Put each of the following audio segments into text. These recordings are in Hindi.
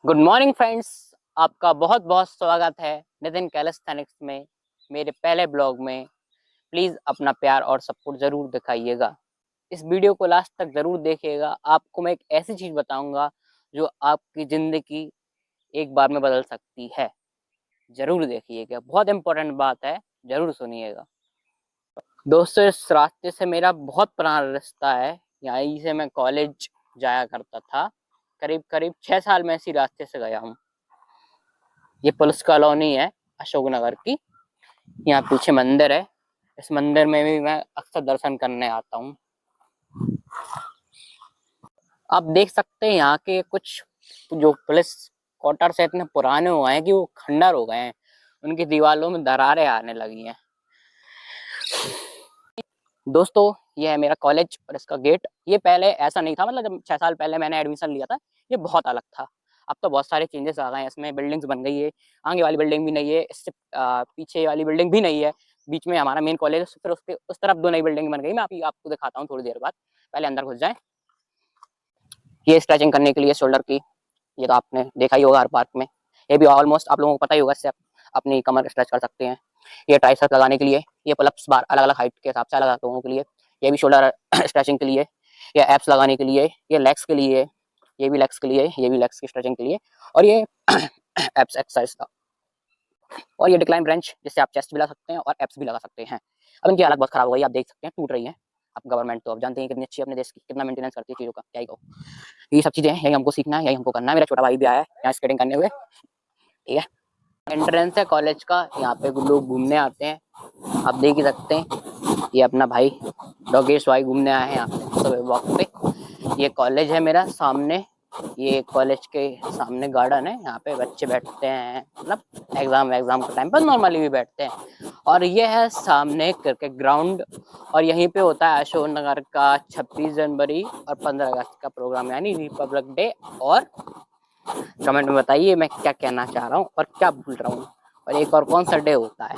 Good morning friends. आपका बहुत बहुत स्वागत है नितिन कैलिस्थेनिक्स में, मेरे पहले ब्लॉग में। प्लीज़ अपना प्यार और सपोर्ट ज़रूर दिखाइएगा। इस वीडियो को लास्ट तक ज़रूर देखिएगा। आपको मैं एक ऐसी चीज़ बताऊंगा जो आपकी ज़िंदगी एक बार में बदल सकती है। ज़रूर देखिएगा, बहुत इंपॉर्टेंट बात है, ज़रूर सुनिएगा। दोस्तों, इस रास्ते से मेरा बहुत पुराना रिश्ता है। यहीं से मैं कॉलेज जाया करता था। करीब करीब 6 साल में इसी रास्ते से गया हूँ। ये पुलिस कॉलोनी है अशोकनगर की। यहाँ पीछे मंदिर है। इस मंदिर में भी मैं अक्सर दर्शन करने आता हूँ। आप देख सकते हैं यहाँ के कुछ जो पुलिस क्वार्टर्स है इतने पुराने हुए हैं कि वो खंडर हो गए हैं। उनकी दीवारों में दरारें आने लगी हैं। दोस्तों, ये है मेरा कॉलेज और इसका गेट। ये पहले ऐसा नहीं था, मतलब जब 6 साल पहले मैंने एडमिशन लिया था ये बहुत अलग था। अब तो बहुत सारे चेंजेस आ गए हैं इसमें। बिल्डिंग्स बन गई है। आगे वाली बिल्डिंग भी नहीं है, इससे पीछे वाली बिल्डिंग भी नहीं है। बीच में हमारा मेन कॉलेज है, फिर उसके उस तरफ 2 नई बिल्डिंग बन गई। मैं अभी आपको दिखाता हूँ थोड़ी देर बाद। पहले अंदर घुस जाए। ये स्ट्रेचिंग करने के लिए शोल्डर की, ये तो आपने देखा ही होगा हर पार्क में। ये भी ऑलमोस्ट आप लोगों को पता ही होगा, इससे आप अपनी कमर स्ट्रेच कर सकते हैं। ये ट्राइसेप्स लगाने के लिए, ये पुलअप्स बार अलग अलग हाइट के हिसाब से अलग अलग लोगों के लिए। ये भी शोल्डर स्ट्रेचिंग के लिए, ये एप्स लगाने के लिए, ये लेग्स के लिए, ये भी लेग्स के लिए, ये भी लेग्स की स्ट्रेचिंग के लिए, और ये एप्स एक्सरसाइज का। और ये डिक्लाइन ब्रेंच, जिससे आप चेस्ट भी लगा सकते हैं और एप्स भी लगा सकते हैं। अब इनकी हालत बहुत खराब हो गई, आप देख सकते हैं, टूट रही है। अब गवर्नमेंट तो आप जानते हैं कितनी अच्छी अपने देश की, कितना मेंटेनेंस करती है चीज़ों का, क्या ही कहो। ये सब चीज़ें यही हमको सीखना है, यही हमको करना है। मेरा छोटा भाई भी आया है यहाँ स्केटिंग करने हुए। ठीक है, एंट्रेंस है कॉलेज का। यहाँ पे लोग घूमने आते हैं, आप देख ही सकते हैं। ये अपना भाई डोगेश भाई घूमने आए हैं यहाँ पे सुबह वॉक पे। ये कॉलेज है मेरा सामने। ये कॉलेज के सामने गार्डन है, यहाँ पे बच्चे बैठते हैं, मतलब एग्जाम के टाइम पर नॉर्मली भी बैठते हैं। और ये है सामने क्रिकेट ग्राउंड। और यहीं पे होता है अशोक नगर का 26 जनवरी और 15 अगस्त का प्रोग्राम, यानी रिपब्लिक डे। और कमेंट में बताइए मैं क्या कहना चाह रहा हूँ और क्या भूल रहा हूँ, और एक और कौन सा डे होता है।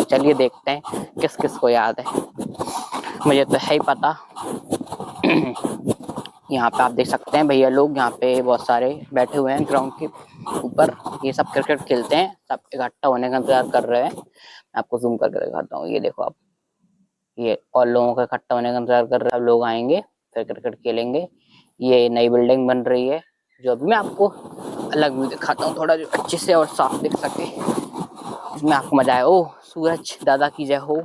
चलिए देखते हैं किस किस को याद है। मुझे तो है ही पता। यहाँ पे आप देख सकते हैं भैया लोग यहाँ पे बहुत सारे बैठे हुए हैं ग्राउंड के ऊपर। ये सब क्रिकेट खेलते हैं, सब इकट्ठा होने का इंतजार कर रहे हैं। मैं आपको जूम करके दिखाता हूँ, ये देखो आप। ये और लोगों का इकट्ठा होने का इंतजार कर रहे हैं। लोग आएंगे फिर क्रिकेट खेलेंगे। ये नई बिल्डिंग बन रही है, जो अभी मैं आपको अलग व्यू दिखाता हूँ, थोड़ा जो अच्छे से और साफ दिख सके, इसमें आपको मजा आए। ओ सूरज दादा की जय हो।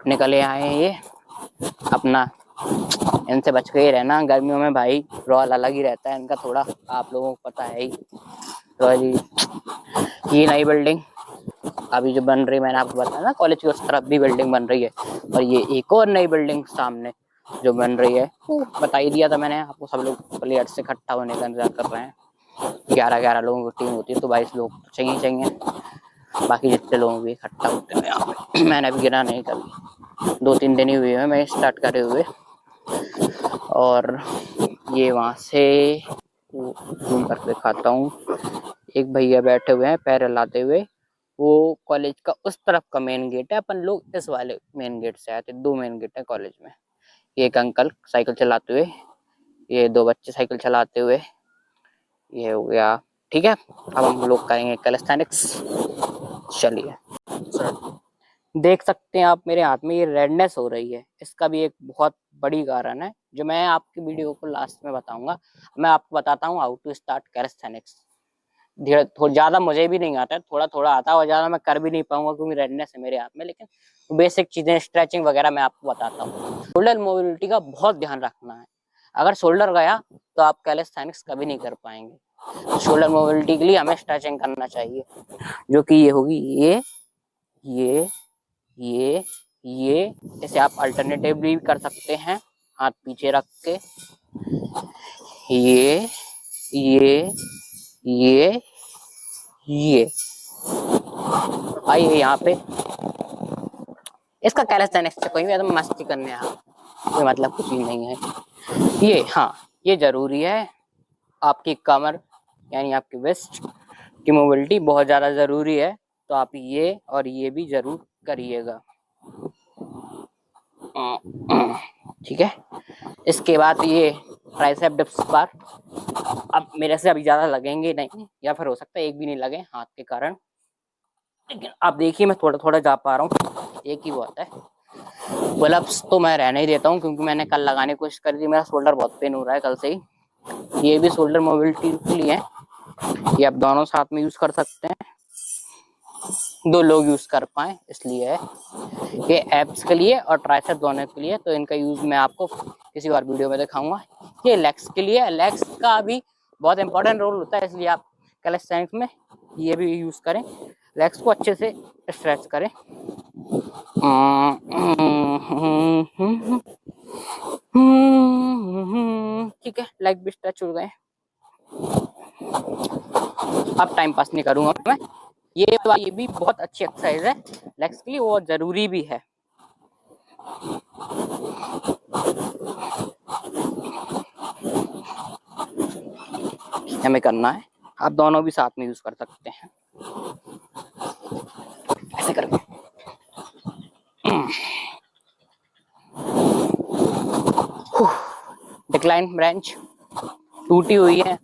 निकले आए हैं ये अपना। इनसे बच के ही रहना गर्मियों में भाई, रॉयल अलग ही रहता है इनका थोड़ा, आप लोगों को पता है ही। रॉयल। ये नई बिल्डिंग अभी जो बन रही, मैंने आपको बताया ना कॉलेज की उस तरफ भी बिल्डिंग बन रही है। और ये एक और नई बिल्डिंग सामने जो बन रही है, बता ही दिया था मैंने आपको। सब लोग प्लेयर्स से इकट्ठा होने का इंतजार कर रहे हैं। 11 लोगों की टीम होती है तो 22 लोग चाहिए। बाकी जितने लोग भी इकट्ठा होते हैं यहाँ पे। मैंने अभी गिना नहीं कभी, 2-3 दिन ही हुए हैं मैं स्टार्ट करे हुए। और ये वहाँ से जूम करके दिखाता हूँ। एक भैया बैठे हुए हैं पैर हिलाते हुए। वो कॉलेज का उस तरफ का मेन गेट है, अपन लोग इस वाले मेन गेट से आए थे। 2 मेन गेट है कॉलेज में। ये एक अंकल साइकिल चलाते हुए, ये 2 बच्चे साइकिल चलाते हुए। ये हो गया। ठीक है, अब हम लोग करेंगे कैलिस्थेनिक्स। चलिए। देख सकते हैं आप मेरे हाथ में ये रेडनेस हो रही है, इसका भी एक बहुत बड़ी कारण है जो मैं आपकी वीडियो को लास्ट में बताऊंगा। मैं आपको बताता हूँ हाउ टू स्टार्ट कैलिस्थेनिक्स। धीरे थोड़ा ज़्यादा मुझे भी नहीं आता है, थोड़ा थोड़ा आता है, और ज़्यादा मैं कर भी नहीं पाऊंगा क्योंकि रेडनेस है मेरे हाथ में। लेकिन बेसिक चीज़ें स्ट्रेचिंग वगैरह मैं आपको बताता हूँ। शोल्डर मोबिलिटी का बहुत ध्यान रखना है। अगर शोल्डर गया तो आप कैलिस्थेनिक्स कभी नहीं कर पाएंगे। शोल्डर मोबिलिटी के लिए हमें स्ट्रेचिंग करना चाहिए, जो कि ये होगी। ये ये ये इसे आप अल्टरनेटिव भी कर सकते हैं, हाथ पीछे रख के। ये ये ये ये आइए यहाँ पे। इसका कैलिस्थेनिक्स से कोई भी एकदम मस्ती करने आ, कोई मतलब कुछ भी नहीं है। ये हाँ, ये जरूरी है। आपकी कमर यानी आपकी वेस्ट की मोबिलिटी बहुत ज़्यादा ज़रूरी है, तो आप ये और ये भी ज़रूर करिएगा। ठीक है। इसके बाद ये ट्राइसेप डिप्स बार, अब मेरे से अभी ज्यादा लगेंगे नहीं, या फिर हो सकता है एक भी नहीं लगे हाथ के कारण, लेकिन आप देखिए मैं थोड़ा थोड़ा जा पा रहा हूँ, एक ही बहुत है। पुलअप्स तो मैं रहने ही देता हूँ क्योंकि मैंने कल लगाने की कोशिश करी थी, मेरा शोल्डर बहुत पेन हो रहा है कल से ही। ये भी शोल्डर मोबिलिटी के लिए है, ये आप दोनों साथ में यूज कर सकते हैं, 2 लोग यूज कर पाए इसलिए है। ये एब्स के लिए और ट्राइसेप दोनों के लिए, तो इनका यूज मैं आपको किसी और वीडियो में दिखाऊंगा। ये लेग्स के लिए, लेग्स का भी बहुत इंपॉर्टेंट रोल होता है, इसलिए आप कैलिस्थेनिक्स में ये भी यूज करें, लेग्स को अच्छे से स्ट्रेच करें। ठीक है, लेग भी स्ट्रेच हो गए। अब टाइम पास नहीं करूंगा मैं, ये भी बहुत अच्छी एक्सरसाइज है लेग्स के लिए, वो जरूरी भी है। हमें करना है, आप दोनों भी साथ में यूज कर सकते हैं, ऐसे करके। डिक्लाइन ब्रांच टूटी हुई है,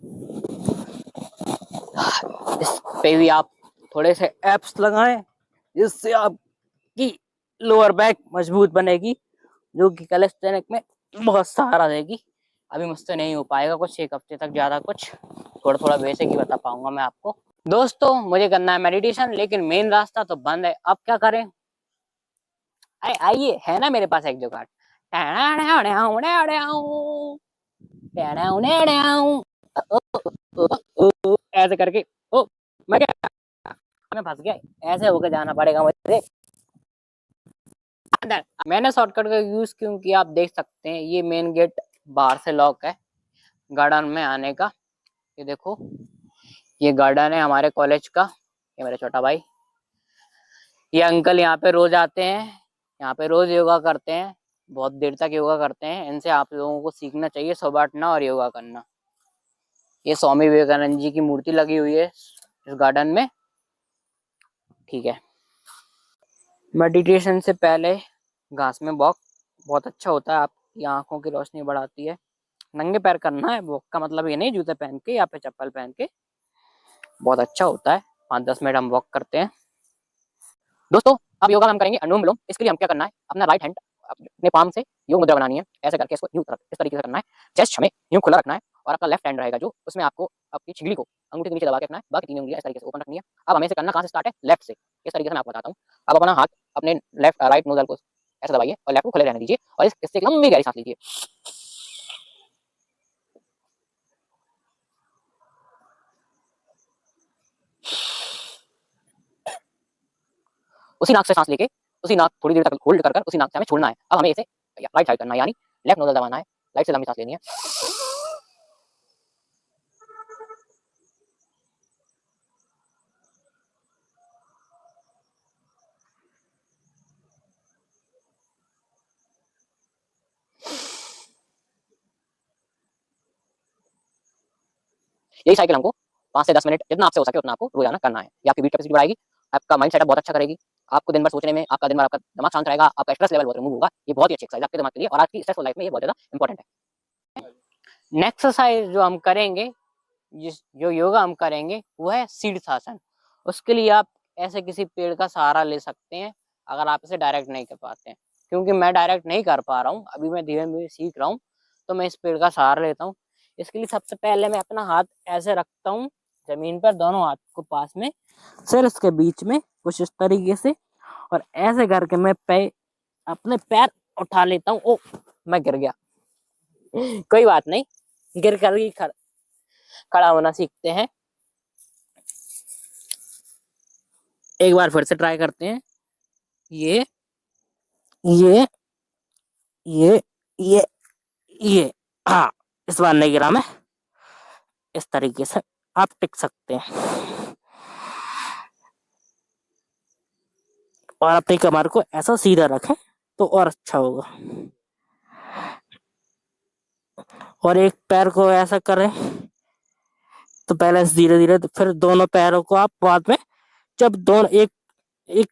इस पे भी आप थोड़े से एप्स लगाएं, जिससे आपकी लोअर बैक मजबूत बनेगी, जो कि कैलिस्थेनिक में बहुत सहारा देगी। अभी मुझसे नहीं हो पाएगा कुछ, 1 हफ्ते तक ज्यादा कुछ, थोड़ा थोड़ा बेसिक ही बता पाऊंगा मैं आपको। दोस्तों मुझे करना है मेडिटेशन, लेकिन मेन रास्ता तो बंद है, अब क्या करें? आइए, है ना मेरे पास एक जुगाड़, ऐसे करके। ओ मैं क्या, मैं फंस गया, ऐसे होकर जाना पड़ेगा मुझे अंदर। मैंने शॉर्टकट का यूज क्यों किया, आप देख सकते हैं, ये मेन गेट बाहर से लॉक है गार्डन में आने का। ये देखो, ये गार्डन है हमारे कॉलेज का, ये मेरा छोटा भाई, ये अंकल यहाँ पे रोज आते हैं, यहाँ पे रोज योगा करते हैं, बहुत देर तक योगा करते हैं। इनसे आप लोगों को सीखना चाहिए, सुबह उठना और योगा करना। ये स्वामी विवेकानंद जी की मूर्ति लगी हुई है इस गार्डन में, ठीक है। मेडिटेशन से पहले घास में वॉक बहुत अच्छा होता है, आपकी आंखों की रोशनी बढ़ाती है। नंगे पैर करना है वॉक का मतलब, ये नहीं जूते पहन के या फिर चप्पल पहन के, बहुत अच्छा होता है। 5-10 मिनट हम वॉक करते हैं। दोस्तों अब योगा हम करेंगे अनुलोम विलोम। इसके लिए हम क्या करना है, अपना राइट हैंड अपने पाम से योग मुद्रा बनानी है, ऐसे करके इसको यूं इस तरीके से करना है। चेस्ट हमें यूं खुला रखना है, और आपका लेफ्ट हैंड रहेगा जो, उसमें आपको आपकी छिगली को अंगूठे के नीचे दबा के रखना है, बाकी 3 उंगलियां इस तरीके से ओपन रखनी है। अब हमें इसे करना कहां से स्टार्ट है, लेफ्ट से। इस तरीके से मैं आपको बताता हूँ। अब अपना हाथ अपने लेफ्ट राइट नोजल को ऐसे दबाइए और लेफ्ट को खुले रहने दीजिए, और इससे एक लंबी गहरी सांस लीजिए। उसी नाक से सांस लेके उसी नाक थोड़ी देर तक होल्ड कर उसी नाक से हमें छोड़ना है। अब हमें इसे राइट साइड करना है, यानी लेफ्ट नोजल दबाना है, राइट से लंबी सांस लेनी है। यही साइकिल हमको 5 से 10 मिनट जितना आपसे हो सके उतना आपको रोजाना करना है। ये आपकी बीट कैपेसिटी बढ़ाएगी, आपका माइंड सेटअप बहुत अच्छा करेगी, आपको दिन भर सोचने में आपका दिमाग शांत रहेगा, आपका स्ट्रेस लेवल बहुत रिमूव होगा। ये बहुत ही अच्छी एक्सरसाइज आपके दिमाग के लिए, और आपकी स्ट्रेसफुल लाइफ में ये बहुत ज्यादा इंपॉर्टेंट है। नेक्स्ट एक्सरसाइज जो हम करेंगे, जो योगा हम करेंगे वो है शीर्षासन। उसके लिए आप ऐसे किसी पेड़ का सहारा ले सकते हैं, अगर आप इसे डायरेक्ट नहीं कर पाते हैं। क्योंकि मैं डायरेक्ट नहीं कर पा रहा हूँ, अभी मैं धीरे धीरे सीख रहा हूँ, तो मैं इस पेड़ का सहारा लेता हूँ। इसके लिए सबसे पहले मैं अपना हाथ ऐसे रखता हूँ जमीन पर, दोनों हाथ को पास में, सिर इसके बीच में कुछ इस तरीके से, और ऐसे करके मैं अपने पैर उठा लेता हूँ। ओ मैं गिर गया, कोई बात नहीं, गिर कर ही खड़ा होना सीखते हैं। एक बार फिर से ट्राई करते हैं। ये ये ये ये ये हाँ, इस बार नहीं गिरा मैं। इस तरीके से आप टिक सकते हैं, और अपनी कमर को ऐसा सीधा रखें तो और अच्छा होगा। और एक पैर को ऐसा करें तो बैलेंस धीरे धीरे, फिर दोनों पैरों को आप बाद में, जब दोनों एक एक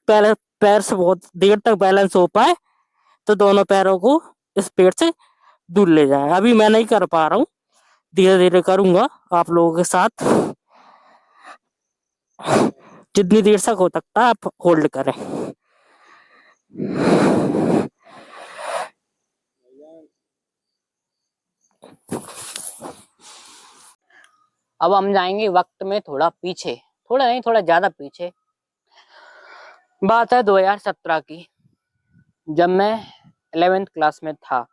पैर से बहुत देर तक बैलेंस हो पाए, तो दोनों पैरों को इस पेड़ से दूध ले जाए। अभी मैं नहीं कर पा रहा हूँ, धीरे धीरे करूंगा आप लोगों के साथ। जितनी देर तक हो सकता है आप होल्ड करें। अब हम जाएंगे वक्त में थोड़ा पीछे, थोड़ा नहीं थोड़ा ज्यादा पीछे। बात है 2017 की, जब मैं 11th क्लास में था।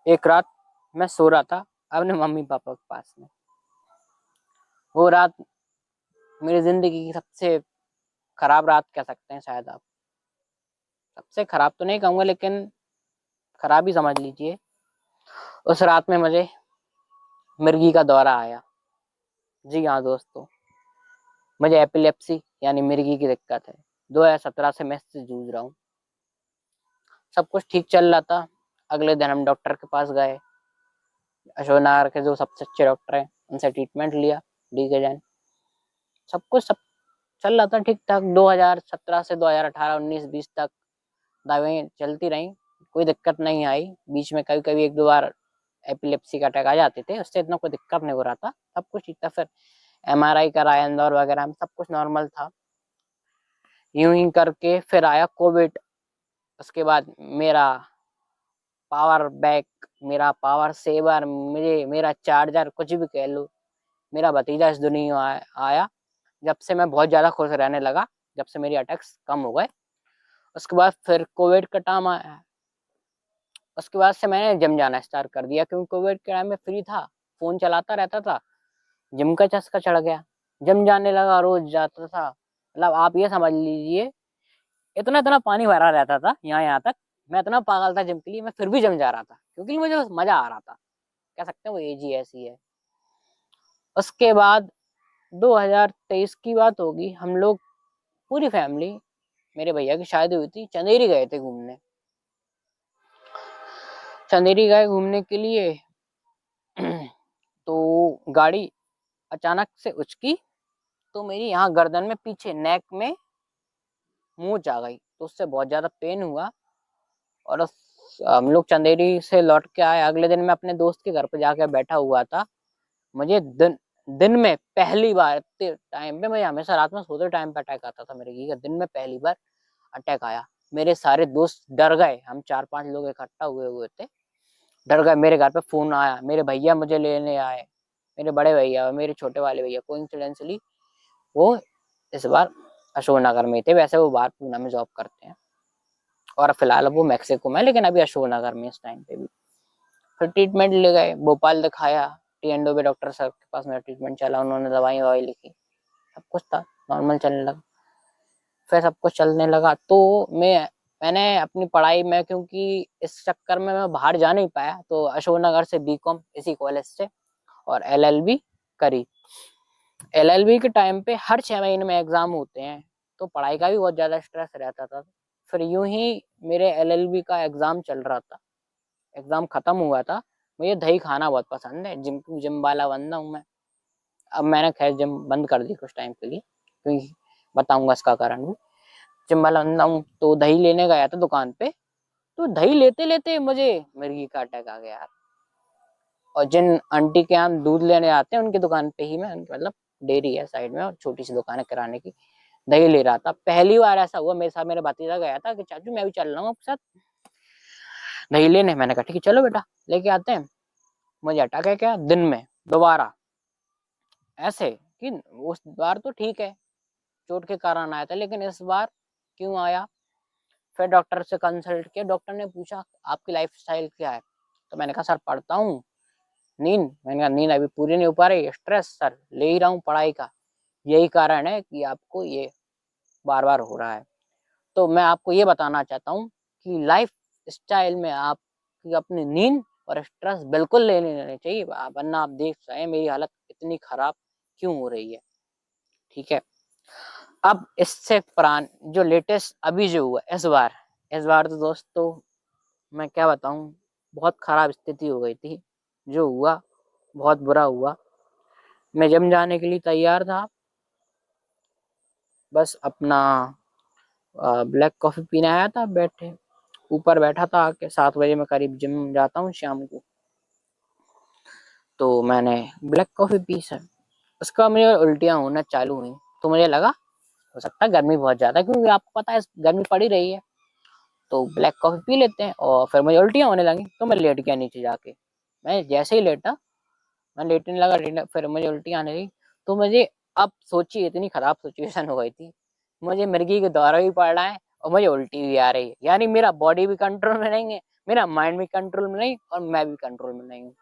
एक रात मैं सो रहा था अपने मम्मी पापा के पास में। वो रात मेरी जिंदगी की सबसे खराब रात कह सकते हैं शायद आप। सबसे खराब तो नहीं कहूंगा, लेकिन खराब ही समझ लीजिए। उस रात में मुझे मिर्गी का दौरा आया। जी हाँ दोस्तों, मुझे एपिलेप्सी यानी मिर्गी की दिक्कत है। 2017 से मैं इससे जूझ रहा हूँ। सब कुछ ठीक चल रहा था। अगले दिन हम डॉक्टर के पास गए। अशोकनगर के जो सबसे अच्छे डॉक्टर हैं उनसे ट्रीटमेंट लिया। डी के जैन सब चल रहा था ठीक ठाक। 2017 से 2018, 19, 20 तक दवाएं चलती रहीं। कोई दिक्कत नहीं आई। बीच में कभी कभी एक दो बार एपिलेप्सी का अटैक आ जाते थे, उससे इतना कोई दिक्कत नहीं हो रहा था। सब कुछ ठीक था। फिर MRI कराया इंदौर वगैरह में, सब कुछ नॉर्मल था। यूं ही करके फिर आया कोविड। उसके बाद मेरा पावर बैक, मेरा पावर सेवर, मेरा चार्जर, कुछ भी कह लो, मेरा भतीजा इस दुनिया में आया। जब से मैं बहुत ज्यादा खुश रहने लगा, जब से मेरी अटैक्स कम हो गए। उसके बाद फिर कोविड का टाइम आया। उसके बाद से मैंने जिम जाना स्टार्ट कर दिया, क्योंकि कोविड के टाइम में फ्री था, फोन चलाता रहता था। जिम का चस्का चढ़ गया, जिम जाने लगा, रोज जाता था। मतलब आप ये समझ लीजिए, इतना इतना पानी भरा रहता था यहाँ यहाँ तक। मैं इतना पागल था जिम के लिए, मैं फिर भी जिम जा रहा था क्योंकि मुझे बस मजा आ रहा था। कह सकते हैं वो एज ही ऐसी है। उसके बाद 2023 की बात होगी, हम लोग पूरी फैमिली, मेरे भैया की शादी हुई थी, चंदेरी गए थे घूमने। चंदेरी गए घूमने के लिए तो गाड़ी अचानक से उचकी, तो मेरी यहाँ गर्दन में पीछे नेक में मूंछ आ गई, तो उससे बहुत ज्यादा पेन हुआ। और हम लोग चंदेरी से लौट के आए। अगले दिन मैं अपने दोस्त के घर पे जाकर बैठा हुआ था। मुझे दिन दिन में पहली बार टाइम पे, मुझे हमेशा रात में सोते टाइम पे अटैक आता था मेरे की, दिन में पहली बार अटैक आया। मेरे सारे दोस्त डर गए, हम 4-5 लोग इकट्ठा हुए हुए थे, डर गए। मेरे घर पे फोन आया, मेरे भैया मुझे लेने आए, मेरे बड़े भैया और मेरे छोटे वाले भैया। कोइंसिडेंटली वो इस बार अशोकनगर में थे, वैसे वो बाहर पूना में जॉब करते हैं और फिलहाल वो मैक्सिको में, लेकिन अभी अशोकनगर में इस टाइम पे भी। फिर ट्रीटमेंट ले गए, भोपाल दिखाया, टी पे डॉक्टर साहब के पास मेरा ट्रीटमेंट चला। उन्होंने दवाई ववाई लिखी, सब कुछ था नॉर्मल चलने लगा। फिर सब कुछ चलने लगा तो मैंने अपनी पढ़ाई में, क्योंकि इस चक्कर में मैं बाहर जा नहीं पाया, तो अशोकनगर से बीकॉम इसी कॉलेज से और LLB करी। LLB के टाइम पे हर 6 महीने में एग्जाम होते हैं, तो पढ़ाई का भी बहुत ज्यादा स्ट्रेस रहता था। फिर यूं ही मेरे LLB का एग्जाम चल रहा था, एग्जाम खत्म हुआ था। मुझे दही खाना बहुत पसंद है, जिम वाला बंदा हूँ मैं। अब मैंने खैर जिम बंद कर दी कुछ टाइम के लिए, क्योंकि बताऊंगा इसका कारण भी। जिम वाला बंदा हूँ, तो दही लेने गया था दुकान पे। तो दही लेते लेते मुझे मिर्गी का अटैक आ गया यार। और जिन आंटी के यहाँ दूध लेने आते हैं उनकी दुकान पे ही मैं, मतलब डेयरी है साइड में और छोटी सी दुकान है किराने की, दही ले रहा था। पहली बार ऐसा हुआ मेरे साथ, मेरे भतीजा गया था कि चाचू मैं भी चल रहा हूँ आपके साथ दही लेने। मैंने कहा ठीक है चलो बेटा लेके आते हैं। मुझे अटैक है क्या दिन में दोबारा, ऐसे कि उस बार तो ठीक है चोट के कारण आया था, लेकिन इस बार क्यों आया। फिर डॉक्टर से कंसल्ट किया, डॉक्टर ने पूछा आपकी लाइफ स्टाइल क्या है। तो मैंने कहा सर पढ़ता हूँ, नींद, मैंने कहा नींद अभी पूरी नहीं हो पा रही, स्ट्रेस सर ले ही रहा हूँ पढ़ाई का, यही कारण है कि आपको ये बार बार हो रहा है। तो मैं आपको ये बताना चाहता हूँ कि लाइफ स्टाइल में आप अपनी नींद और स्ट्रेस बिल्कुल लेने नहीं चाहिए, वरना आप देख रहे मेरी हालत इतनी खराब क्यों हो रही है। ठीक है, अब इससे पुरान जो लेटेस्ट अभी जो हुआ इस बार तो दोस्तों मैं क्या बताऊं, बहुत खराब स्थिति हो गई थी। जो हुआ बहुत बुरा हुआ। मैं जिम जाने के लिए तैयार था, बस अपना ब्लैक कॉफी पीने आया था बैठे, ऊपर बैठा था आके, 7 बजे मैं करीब जिम जाता हूँ शाम को, तो मैंने ब्लैक कॉफी पी सर, उसका मुझे उल्टियाँ होना चालू हुई। तो मुझे लगा हो सकता है गर्मी बहुत ज्यादा, क्योंकि आपको पता है गर्मी पड़ी रही है, तो ब्लैक कॉफी पी लेते हैं। और फिर मुझे उल्टियाँ होने लगी, तो मैं लेट गया नीचे जाके। मैं जैसे ही लेटा, मैं लेटने लगा, फिर मुझे उल्टियाँ आने लगी। तो मुझे, अब सोचिए इतनी खराब सिचुएशन हो गई थी, मुझे मिर्गी के दौरा भी पड़ रहा है और मुझे उल्टी भी आ रही है, यानी मेरा बॉडी भी कंट्रोल में नहीं है, मेरा माइंड भी कंट्रोल में नहीं, और मैं भी कंट्रोल में नहीं हूँ।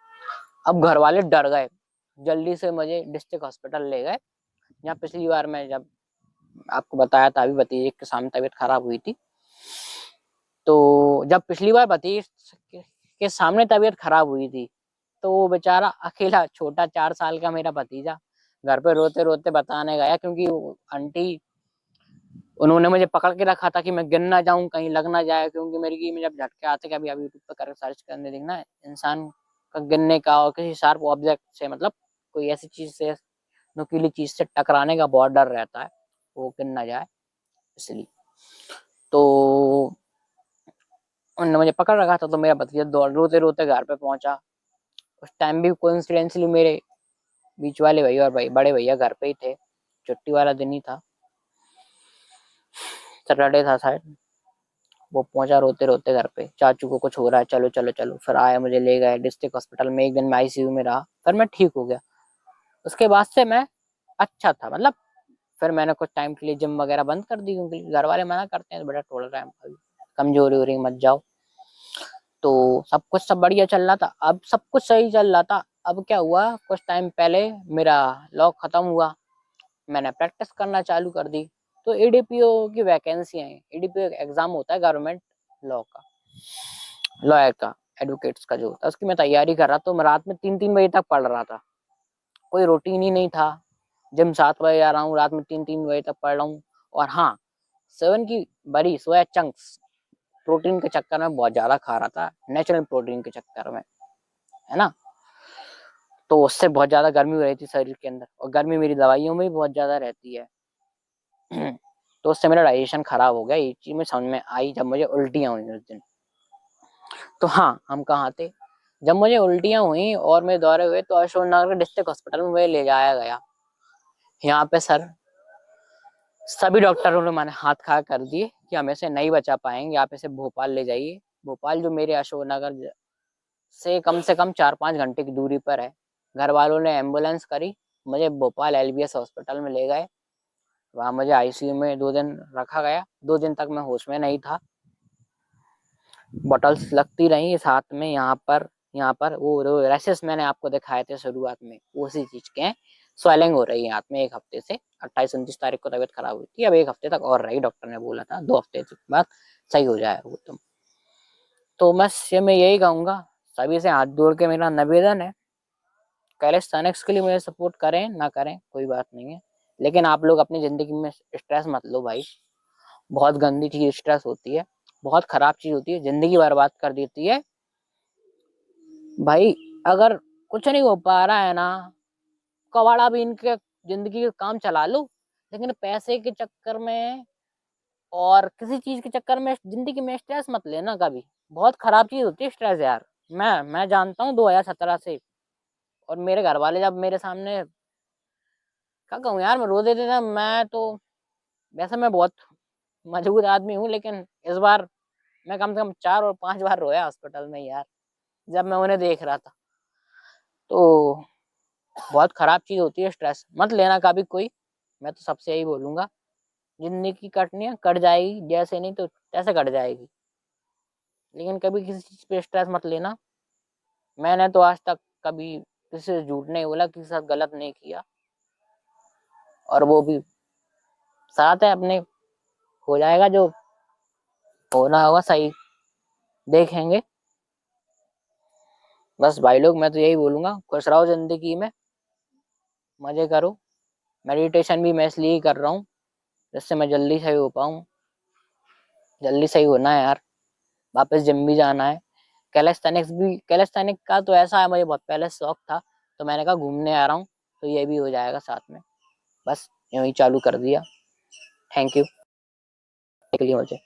अब घर वाले डर गए, जल्दी से मुझे डिस्ट्रिक्ट हॉस्पिटल ले गए। यहाँ पिछली बार मैं जब आपको बताया था, अभी भतीजे के सामने तबीयत खराब हुई थी, तो जब पिछली बार भतीजे के सामने तबीयत खराब हुई थी, तो वो बेचारा अकेला छोटा 4 साल का मेरा भतीजा घर पे रोते रोते बताने गया, क्योंकि आंटी उन्होंने मुझे पकड़ के रखा था कि मैं गिर ना जाऊं, कहीं लग ना जाए, क्योंकि मेरी में जब झटके आते, कभी आप यूट्यूब पर कर सर्च करने देखना, इंसान का गिरने का और किसी शार्प ऑब्जेक्ट से, मतलब कोई ऐसी चीज से, नुकीली चीज से टकराने का बहुत डर रहता है, वो गिर ना जाए इसलिए। तो उन्होंने मुझे पकड़ रखा था, तो मेरा भतीजा दौड़ रोते रोते घर पे पहुंचा। उस टाइम भी कोइंसिडेंटली मेरे बीच वाले भैया और भाई बड़े भैया घर पे ही थे, छुट्टी वाला दिन ही था, सैटरडे था शायद। वो पहुंचा रोते रोते घर पे, चाचू को कुछ हो रहा है, चलो चलो चलो। फिर आया, मुझे ले गए डिस्ट्रिक्ट हॉस्पिटल में, एक दिन मैं आईसीयू में रहा, फिर मैं ठीक हो गया। उसके बाद से मैं अच्छा था, मतलब फिर मैंने कुछ टाइम के लिए जिम वगैरह बंद कर दी, क्योंकि घर वाले मना करते हैं, बेटा थोड़ा टाइम कमजोरी हो रही मत जाओ। तो सब बढ़िया चल रहा था, अब सब कुछ सही चल रहा था। अब क्या हुआ, कुछ टाइम पहले मेरा लॉ खत्म हुआ, मैंने प्रैक्टिस करना चालू कर दी। तो एडीपीओ की वैकेंसी आई, एडीपीओ एग्जाम होता है गवर्नमेंट लॉ का, लॉयर का, एडवोकेट्स का जो होता है, उसकी मैं तैयारी कर रहा था। तो मैं रात में 3-3 बजे तक पढ़ रहा था, कोई रूटीन ही नहीं था। जिम 7 बजे आ रहा हूँ, रात में 3-3 बजे तक पढ़ रहा हूँ। और हाँ, 7 की बड़ी सोया चंक्स प्रोटीन के चक्कर में बहुत ज्यादा खा रहा था, नेचुरल प्रोटीन के चक्कर में, है ना। तो उससे बहुत ज्यादा गर्मी हो रही थी शरीर के अंदर, और गर्मी मेरी दवाइयों में भी बहुत ज्यादा रहती है। तो उससे मेरा डाइजेशन खराब हो गया, ये चीज में समझ में आई जब मुझे उल्टियां हुई उस दिन। तो हाँ, हम कहाँ थे, जब मुझे उल्टियां हुई और मेरे दौरे हुए, तो अशोकनगर डिस्ट्रिक्ट हॉस्पिटल में मुझे ले जाया गया। यहाँ पे सर सभी डॉक्टरों ने मैंने हाथ खड़ा कर दिए कि हम इसे नहीं बचा पाएंगे, आप इसे भोपाल ले जाइए। भोपाल जो मेरे अशोकनगर से कम 4-5 घंटे की दूरी पर है। घर वालों ने एम्बुलेंस करी, मुझे भोपाल एलबीएस हॉस्पिटल में ले गए। वहां मुझे आईसीयू में 2 दिन रखा गया, 2 दिन तक मैं होश में नहीं था। बॉटल्स लगती रही साथ में, यहाँ पर वो रैसेस मैंने आपको दिखाए थे शुरुआत में, उसी चीज के हैं। स्वेलिंग हो रही है हाथ में 1 हफ्ते से, 28-29 तारीख को तबीयत खराब हुई थी, अब 1 हफ्ते तक और रही, डॉक्टर ने बोला था 2 हफ्ते के बाद सही हो जाएगा वो। तो मैं यही कहूंगा, सभी से हाथ जोड़ के मेरा निवेदन है, कैलिस्थेनिक्स के लिए मुझे सपोर्ट करें ना करें कोई बात नहीं है, लेकिन आप लोग अपनी जिंदगी में स्ट्रेस मत लो भाई। बहुत गंदी चीज स्ट्रेस होती है, बहुत खराब चीज होती है, जिंदगी बर्बाद कर देती है भाई। अगर कुछ नहीं हो पा रहा है ना, कबाड़ा भी इनके जिंदगी का काम चला लो, लेकिन पैसे के चक्कर में और किसी चीज के चक्कर में जिंदगी में स्ट्रेस मत लेना कभी। बहुत खराब चीज होती है स्ट्रेस यार। मैं जानता हूँ 2017 से, और मेरे घर वाले जब मेरे सामने, क्या कहूँ यार, मैं रो देते थे। मैं तो वैसे मैं बहुत मजबूत आदमी हूँ, लेकिन इस बार मैं कम से कम 4 और 5 बार रोया हॉस्पिटल में यार, जब मैं उन्हें देख रहा था। तो बहुत खराब चीज होती है स्ट्रेस, मत लेना कभी कोई। मैं तो सबसे यही बोलूंगा, जिंदगी कटनी है कट जाएगी, जैसे नहीं तो कैसे कट जाएगी, लेकिन कभी किसी चीज पे स्ट्रेस मत लेना। मैंने तो आज तक कभी किसी से झूठ नहीं बोला, किसी के साथ गलत नहीं किया, और वो भी साथ है अपने, हो जाएगा जो होना होगा सही, देखेंगे। बस भाई लोग, मैं तो यही बोलूंगा, खुश रहो जिंदगी में, मजे करो। मेडिटेशन भी मैं इसलिए ही कर रहा हूँ, जिससे मैं जल्दी सही हो पाऊँ। जल्दी सही होना है यार, वापस जिम भी जाना है। कैलेस्थेनिक का तो ऐसा है, मुझे बहुत पहले शौक था, तो मैंने कहा घूमने आ रहा हूँ, तो ये भी हो जाएगा साथ में। बस यूं ही चालू कर दिया। थैंक यू के लिए मुझे।